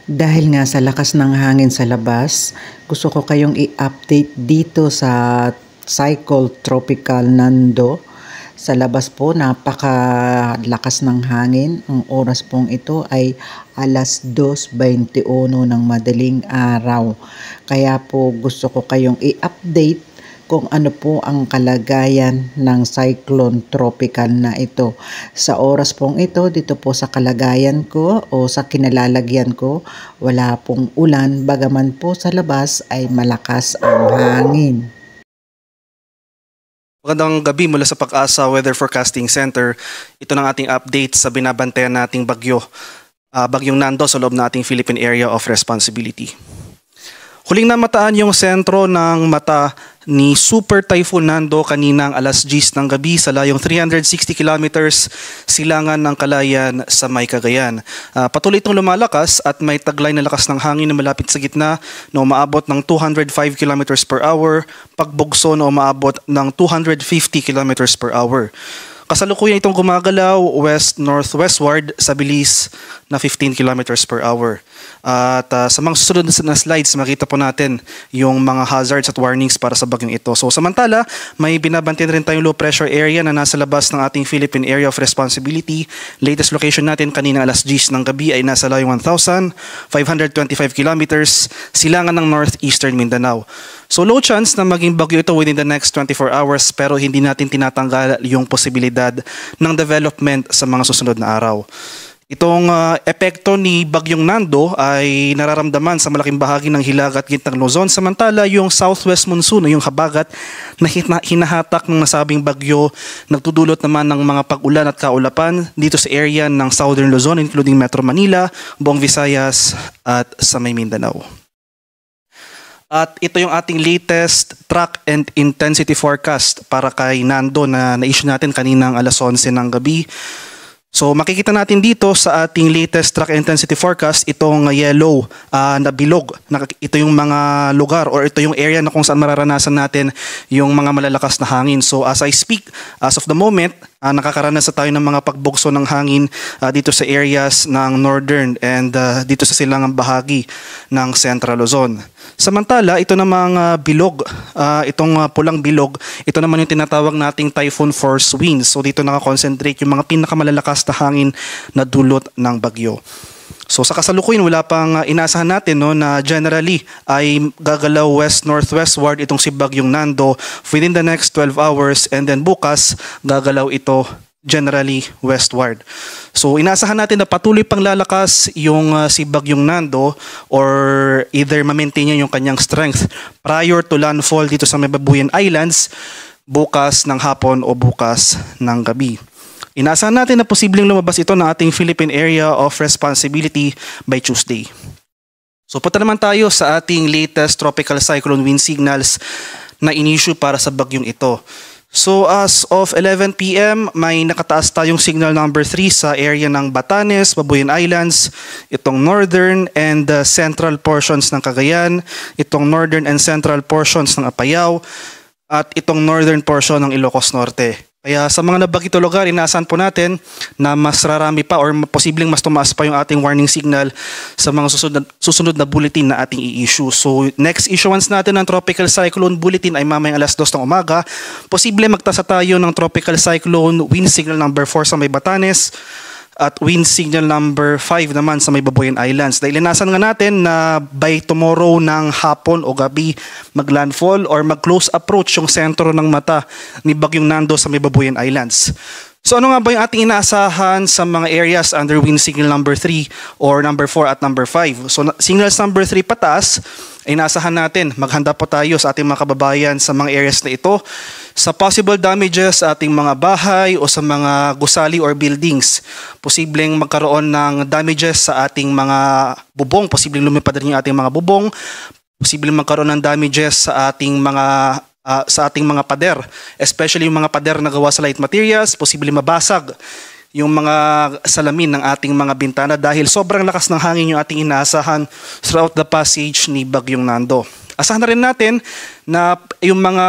Dahil nga sa lakas ng hangin sa labas, gusto ko kayong i-update dito sa Cycle Tropical Nando. Sa labas po, napakalakas ng hangin. Ang oras pong ito ay 2:21 ng madaling araw. Kaya po gusto ko kayong i-update kung ano po ang kalagayan ng cyclone tropical na ito. Sa oras pong ito, dito po sa kalagayan ko o sa kinalalagyan ko, wala pong ulan, bagaman po sa labas ay malakas ang hangin. Magandang gabi mula sa Pag-asa Weather Forecasting Center. Ito ng ating update sa binabantayan nating bagyo. Bagyong Nando sa loob ng ating Philippine Area of Responsibility. Huling namataan yung sentro ng mata ni Super Typhoon Nando kaninang 10:00 ng gabi sa layong 360 kilometers silangan ng Calayan sa may Cagayan. Patuloy itong lumalakas at may taglay na lakas ng hangin na malapit sa gitna na umaabot ng 205 kilometers per hour, pagbugso na umaabot ng 250 kilometers per hour. Kasalukuyan itong gumagalaw west-northwestward sa bilis na 15 kilometers per hour. At sa mga susunod na slides, makita po natin yung mga hazards at warnings para sa bagyong ito. So samantala, may binabantayan rin tayong low pressure area na nasa labas ng ating Philippine Area of Responsibility. Latest location natin kanina 10:00 ng gabi ay nasa layong 1,525 kilometers silangan ng northeastern Mindanao. So low chance na maging bagyo ito within the next 24 hours pero hindi natin tinatanggal yung posibilidad ng development sa mga susunod na araw. Itong epekto ni Bagyong Nando ay nararamdaman sa malaking bahagi ng Hilaga at Gitnang Luzon, samantala yung southwest monsoon o yung habagat na hinahatak ng nasabing bagyo nagtudulot naman ng mga pag-ulan at kaulapan dito sa area ng southern Luzon including Metro Manila, buong Visayas at sa may Mindanao. At ito yung ating latest track and intensity forecast para kay Nando na na-issue natin kaninang 11:00 ng gabi. So makikita natin dito sa ating latest track intensity forecast itong yellow na bilog. Ito yung mga lugar or ito yung area na kung saan mararanasan natin yung mga malalakas na hangin. So as I speak, as of the moment, nakakaranas na tayo ng mga pagbugso ng hangin dito sa areas ng northern and dito sa silangang bahagi ng Central Luzon. Samantala, ito namang bilog, itong pulang bilog, ito naman yung tinatawag nating typhoon force winds. So dito nakakonsentrate yung mga pinakamalalakas na hangin na dulot ng bagyo. So sa kasalukuyan wala pang inasahan natin na generally ay gagalaw west-northwestward itong si Bagyong Nando within the next 12 hours and then bukas gagalaw ito generally westward. So inasahan natin na patuloy pang lalakas yung si Bagyong Nando or either ma-maintain niya yung kanyang strength prior to landfall dito sa Mababuyan Islands bukas ng hapon o bukas ng gabi. Inaasahan natin na posibleng lumabas ito ng ating Philippine Area of Responsibility by Tuesday. So punta naman tayo sa ating latest tropical cyclone wind signals na in-issue para sa bagyong ito. So as of 11 p.m. may nakataas tayong signal number 3 sa area ng Batanes, Babuyan Islands, itong northern and central portions ng Cagayan, itong northern and central portions ng Apayao, at itong northern portion ng Ilocos Norte. Kaya sa mga nabagito lugar, inaasahan po natin na mas rarami pa or posibleng mas tumaas pa yung ating warning signal sa mga susunod na bulletin na ating i-issue. So next issuance natin ng Tropical Cyclone Bulletin ay mamayang 2:00 ng umaga. Posible magtasa tayo ng Tropical Cyclone Wind Signal number 4 sa may Batanes at wind signal number 5 naman sa may Babuyan Islands. Dahil inasahan nga natin na by tomorrow ng hapon o gabi maglandfall or mag-close approach yung sentro ng mata ni Bagyong Nando sa may Babuyan Islands. So ano nga ba yung ating inaasahan sa mga areas under wind signal number 3 or number 4 at number 5? So signals number 3 pataas ay inaasahan natin maghanda po tayo sa ating mga kababayan sa mga areas na ito sa possible damages sa ating mga bahay o sa mga gusali or buildings. Posibleng magkaroon ng damages sa ating mga bubong, posibleng lumipad rin yung ating mga bubong, posibleng magkaroon ng damages sa ating mga pader, especially yung mga pader na gawa sa light materials, posibleng mabasag yung mga salamin ng ating mga bintana dahil sobrang lakas ng hangin yung ating inaasahan throughout the passage ni Bagyong Nando. Asahan na rin natin na yung mga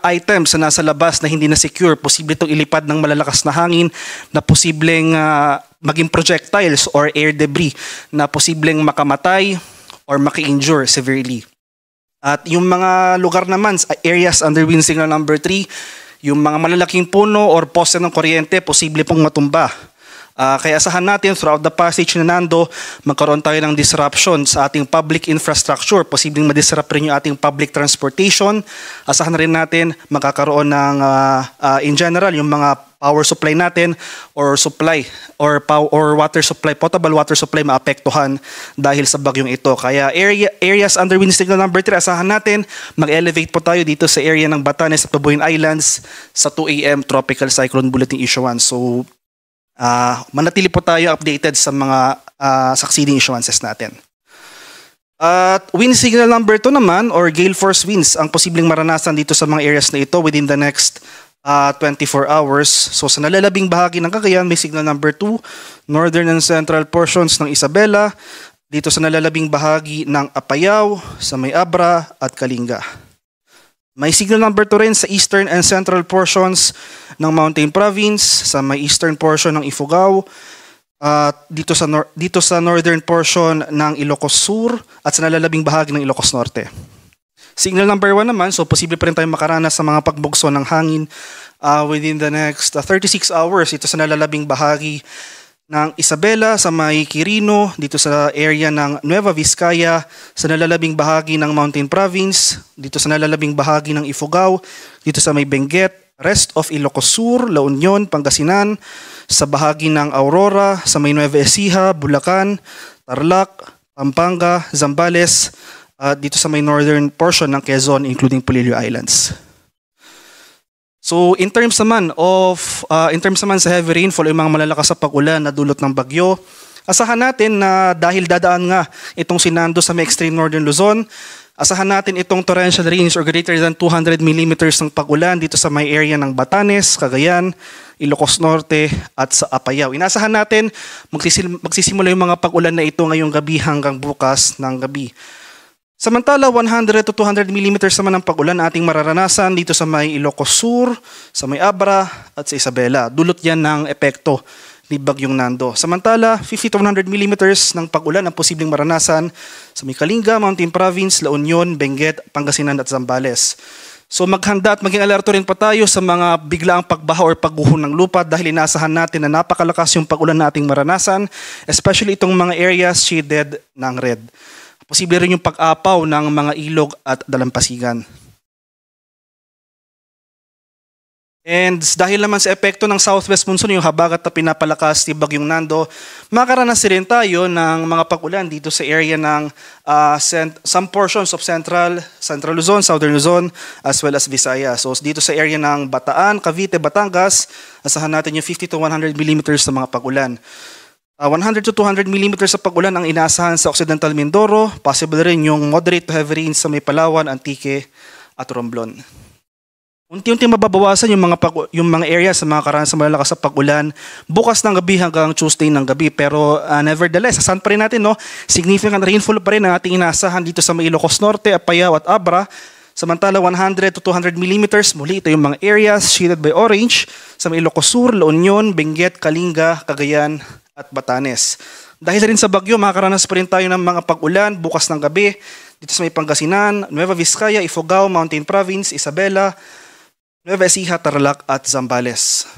items na nasa labas na hindi na secure, posible itong ilipad ng malalakas na hangin, na posibleng maging projectiles or air debris na posibleng makamatay or maki-injure severely. At yung mga lugar naman, areas under wind signal number 3, yung mga malalaking puno or poste ng kuryente, posible pong matumba. Kaya asahan natin throughout the passage na Nando, magkaroon tayo ng disruption sa ating public infrastructure. Posibleng madisrupt rin yung ating public transportation. Asahan na rin natin magkakaroon ng, in general, yung mga power supply natin or supply or water supply, potable water supply maapektuhan dahil sa bagyong ito. Kaya areas under wind signal number 3, asahan natin mag-elevate po tayo dito sa area ng Batanes at Babuyan Islands sa 2 AM Tropical Cyclone Bulletin Issuance. So, manatili po tayo updated sa mga succeeding issuances natin. At wind signal number 2 naman or gale force winds ang posibleng maranasan dito sa mga areas na ito within the next 24 hours. So sa nalalabing bahagi ng Cagayan may signal number 2, northern and central portions ng Isabela, dito sa nalalabing bahagi ng Apayao, sa may Abra at Kalinga. May signal number 2 rin sa eastern and central portions ng Mountain Province, sa may eastern portion ng Ifugao, dito sa northern portion ng Ilocos Sur at sa nalalabing bahagi ng Ilocos Norte. Signal number 1 naman, so posible pa rin tayong makaranas sa mga pagbugso ng hangin within the next 36 hours ito sa nalalabing bahagi ng Isabela, sa may Quirino, dito sa area ng Nueva Vizcaya, sa nalalabing bahagi ng Mountain Province, dito sa nalalabing bahagi ng Ifugao, dito sa may Benguet, rest of Ilocos Sur, La Union, Pangasinan, sa bahagi ng Aurora, sa may Nueva Ecija, Bulacan, Tarlac, Pampanga, Zambales, dito sa may northern portion ng Quezon including Polillo Islands. So in terms naman sa heavy rainfall, yung mga malalakas sa pag-ulan na dulot ng bagyo, asahan natin na dahil dadaan nga itong si Nando sa may extreme northern Luzon, asahan natin itong torrential rains or greater than 200 millimeters ng pag-ulan dito sa may area ng Batanes, Cagayan, Ilocos Norte at sa Apayao. Inasahan natin magsisimula yung mga pag-ulan na ito ngayong gabi hanggang bukas ng gabi. Samantala, 100 to 200 millimeters naman ang pag-ulan na ating mararanasan dito sa may Ilocos Sur, sa may Abra at sa Isabela. Dulot yan ng epekto ni Bagyong Nando. Samantala, 50 to 100 millimeters ng pag-ulan ang posibleng maranasan sa may Kalinga, Mountain Province, La Union, Benguet, Pangasinan at Zambales. So maghanda at maging alerto rin pa tayo sa mga biglaang pagbaha or pagguho ng lupa dahil inaasahan natin na napakalakas yung pag-ulan na ating maranasan, especially itong mga areas shaded ng red. Posible rin yung pag-apaw ng mga ilog at dalampasigan. And dahil naman sa epekto ng southwest monsoon, yung habagat na pinapalakas ni Bagyong Nando, makaranas rin tayo ng mga pag-ulan dito sa area ng some portions of Central Luzon, Southern Luzon, as well as Visayas. So dito sa area ng Bataan, Cavite, Batangas, asahan natin yung 50 to 100 millimeters na mga pag-ulan. 100 to 200 millimeters sa pag-ulan ang inaasahan sa Occidental Mindoro, possible rin yung moderate to heavy rains sa may Palawan, Antique at Romblon. Unti-unti mababawasan yung mga area sa mga karanasan malalakas sa pag-ulan bukas ng gabi hanggang Tuesday ng gabi, pero nevertheless, asahan pa rin natin, no, significant rainfall pa rin ang ating inaasahan dito sa may Ilocos Norte, Apayao at Abra. Samantala 100 to 200 millimeters, muli ito yung mga areas shaded by orange sa may Ilocos Sur, La Union, Benguet, Kalinga, Cagayan at Batanes. Dahil rin sa bagyo, makakaranas pa rin tayo ng mga pag-ulan bukas ng gabi dito sa may Pangasinan, Nueva Vizcaya, Ifugao, Mountain Province, Isabela, Nueva Ecija, Tarlac at Zambales.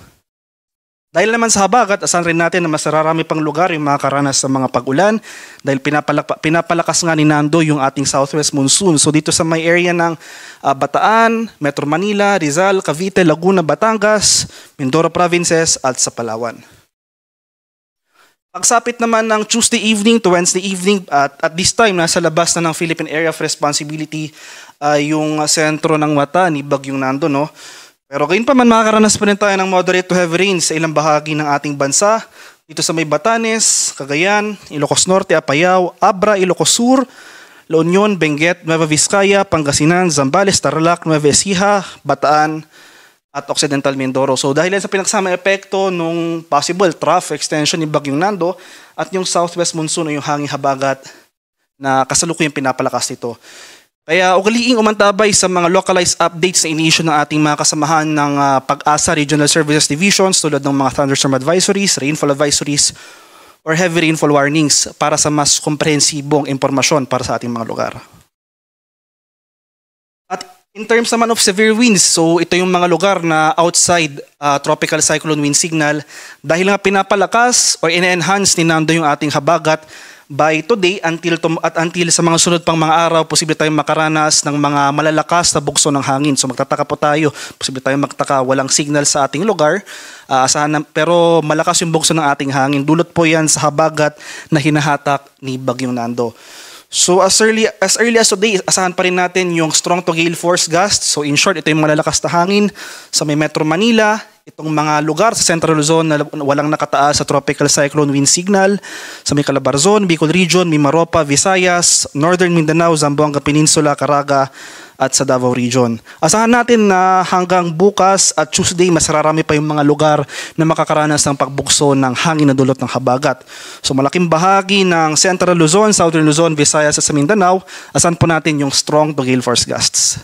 Dahil naman sa habagat, asahan rin natin na mas mararami pang lugar yung makakaranas sa mga pag-ulan dahil pinapalakas nga ni Nando yung ating southwest monsoon. So dito sa may area ng Bataan, Metro Manila, Rizal, Cavite, Laguna, Batangas, Mindoro Provinces at sa Palawan. Pagsapit naman ng Tuesday evening to Wednesday evening at this time nasa labas na ng Philippine Area of Responsibility yung sentro ng mata ni Bagyong Nando, no? Pero gayon pa man makakaranas pa rin tayo ng moderate to heavy rains sa ilang bahagi ng ating bansa dito sa may Batanes, Cagayan, Ilocos Norte, Apayao, Abra, Ilocos Sur, La Union, Benguet, Nueva Vizcaya, Pangasinan, Zambales, Tarlac, Nueva Ecija, Bataan at Occidental Mindoro. So dahil sa pinagsama epekto nung possible trough extension ni Bagyong Nando at yung southwest monsoon o yung hanging habagat na kasalukuyang pinapalakas nito, Kaya ugaliing umantabay sa mga localized updates na ini-issue ng ating mga kasamahan ng Pag-asa Regional Services Divisions tulad ng mga thunderstorm advisories, rainfall advisories, or heavy rainfall warnings para sa mas komprehensibong impormasyon para sa ating mga lugar. At in terms naman of severe winds, so ito yung mga lugar na outside tropical cyclone wind signal dahil nga pinapalakas or ina-enhance ni Nando yung ating habagat. By today until sa mga sunod pang mga araw, posible tayong makaranas ng mga malalakas na bugso ng hangin. So magtataka po tayo, posible tayong magtaka walang signal sa ating lugar, pero malakas yung bugso ng ating hangin. Dulot po yan sa habagat na hinahatak ni Bagyong Nando. So as early as today, asahan pa rin natin yung strong to gale force gusts. So in short, ito yung malalakas na hangin sa may Metro Manila, itong mga lugar sa Central Luzon na walang nakataas sa tropical cyclone wind signal, sa may Calabarzon, Bicol Region, Mimaropa, Visayas, Northern Mindanao, Zamboanga Peninsula, Caraga, at sa Davao Region. Asahan natin na hanggang bukas at Tuesday, mas rarami pa yung mga lugar na makakaranas ng pagbukso ng hangin na dulot ng habagat. So malaking bahagi ng Central Luzon, Southern Luzon, Visayas at sa Mindanao, asahan po natin yung strong to gale force gusts.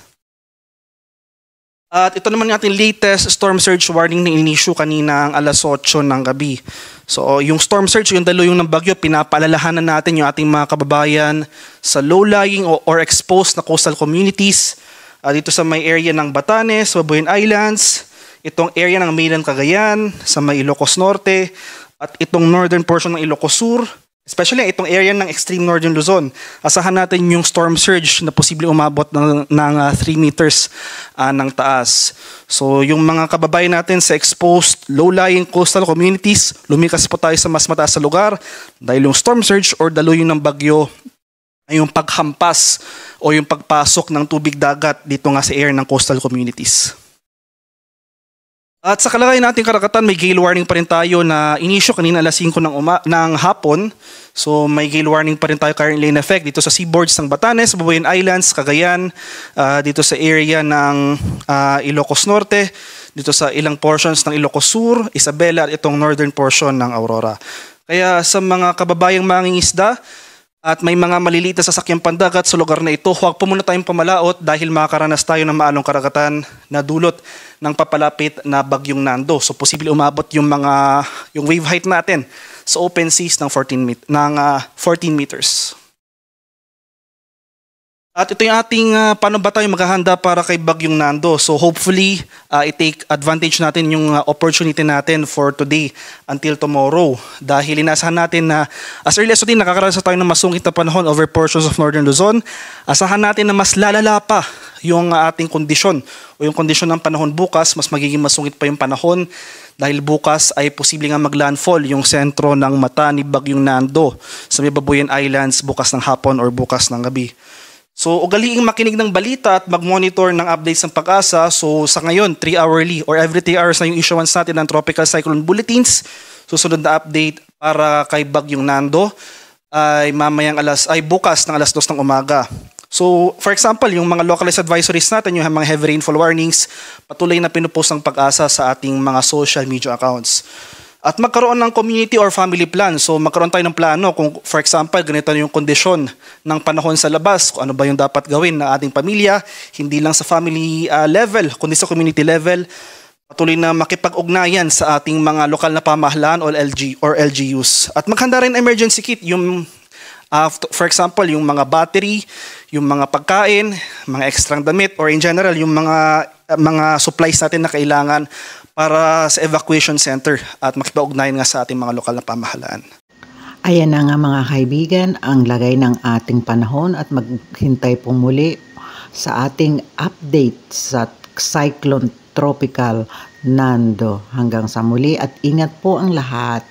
At ito naman yung ating latest storm surge warning na in-issue kanina ang alas 8 ng gabi. So yung storm surge, yung daluyong ng bagyo, pinapaalalahanan natin yung ating mga kababayan sa low-lying or exposed na coastal communities. Dito sa may area ng Batanes, Babuyan Islands, itong area ng mainland Cagayan, sa may Ilocos Norte, at itong northern portion ng Ilocos Sur, especially itong area ng extreme northern Luzon. Asahan natin yung storm surge na posibleng umabot ng 3 meters ng taas. So yung mga kababayan natin sa exposed low-lying coastal communities, lumikas po tayo sa mas mataas na lugar dahil yung storm surge or daluyong ng bagyo ay yung paghampas o yung pagpasok ng tubig dagat dito nga sa area ng coastal communities. At sa kalagayan nating karagatan, may gale warning pa rin tayo na in-issue kanina alas 5 ng hapon. So may gale warning pa rin tayo currently in effect dito sa seaboards ng Batanes, Babuyan Islands, Cagayan, dito sa area ng Ilocos Norte, dito sa ilang portions ng Ilocos Sur, Isabela at itong northern portion ng Aurora. Kaya sa mga kababayang mangingisda at may mga maliliit na sasakyang pandagat sa lugar na ito, huwag po muna tayong pamalaot dahil makakaranas tayo ng maalong karagatan na dulot ng papalapit na Bagyong Nando. So posible umabot yung wave height natin sa open seas ng 14 meters. At ito yung ating paano ba tayo maghahanda para kay Bagyong Nando. So hopefully, i-take advantage natin yung opportunity natin for today until tomorrow. Dahil inasahan natin na as early as today, nakakaranas tayo ng masungkit na panahon over portions of Northern Luzon. Asahan natin na mas lalala pa yung ating kondisyon o yung kondisyon ng panahon bukas, mas magiging masungkit pa yung panahon dahil bukas ay posible nga maglandfall yung sentro ng mata ni Bagyong Nando sa may Babuyan Islands bukas ng hapon or bukas ng gabi. So ugaliing makinig ng balita at mag-monitor ng updates ng Pag-asa. So sa ngayon, 3 hourly or every 3 hours na yung issuance natin ng tropical cyclone bulletins. Susunod na update para kay Bagyong Nando ay bukas ng alas 2 ng umaga. So for example, yung mga localized advisories natin, yung mga heavy rainfall warnings, patuloy na pinupost ng Pag-asa sa ating mga social media accounts. At magkaroon ng community or family plan. So magkaroon tayo ng plano kung for example ganito yung kondisyon ng panahon sa labas, kung ano ba yung dapat gawin ng ating pamilya, hindi lang sa family level, kundi sa community level. Patuloy na makipag-ugnayan sa ating mga lokal na pamahalaan or LGUs. At maghanda rin emergency kit, yung for example, yung mga battery, yung mga pagkain, mga extrang damit, or in general, yung mga supplies natin na kailangan para sa evacuation center at makipag-ugnayan nga sa ating mga lokal na pamahalaan. Ayan na nga mga kaibigan, ang lagay ng ating panahon at maghintay po muli sa ating update sa Cyclone Tropical Nando. Hanggang sa muli at ingat po ang lahat.